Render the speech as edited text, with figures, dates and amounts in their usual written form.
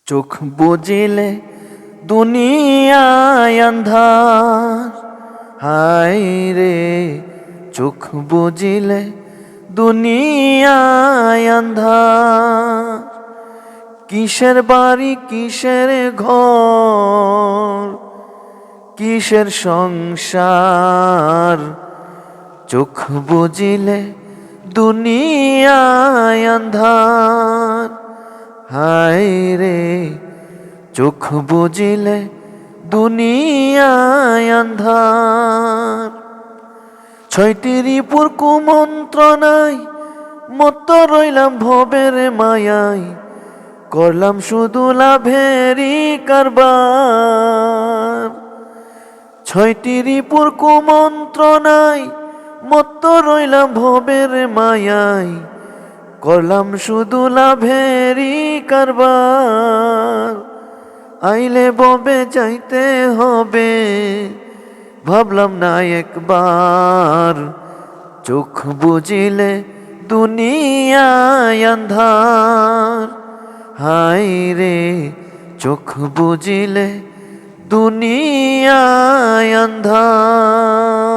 চোখ বুজিলে দুনিয়ায় আন্ধার, হায় রে চোখ বুজিলে দুনিয়ায় আন্ধার। কিসের বাড়ি কিসের ঘর, কিসের সংসার, চোখ বুজিলে দুনিয়ায় আন্ধার, হায় রে চোখ বুজিলে দুনিয়ায় আন্ধার। ছয়টি রিপুর কুমন্ত্রণায় মত্ত রইলাম ভবের মায়ায়, করলাম শুধু লাভেরই কারবার। ছয়টি রিপুর কুমন্ত্রণায় মত্ত রইলাম ভবের মায়ায়, করলাম শুধু লাভেরই কারবার। আইলে ববে যাইতে হবে, ভাবলাম না একবার, চোখ বুজিলে দুনিয়ায় আন্ধার, হায় রে চোখ বুজিলে দুনিয়ায় আন্ধার।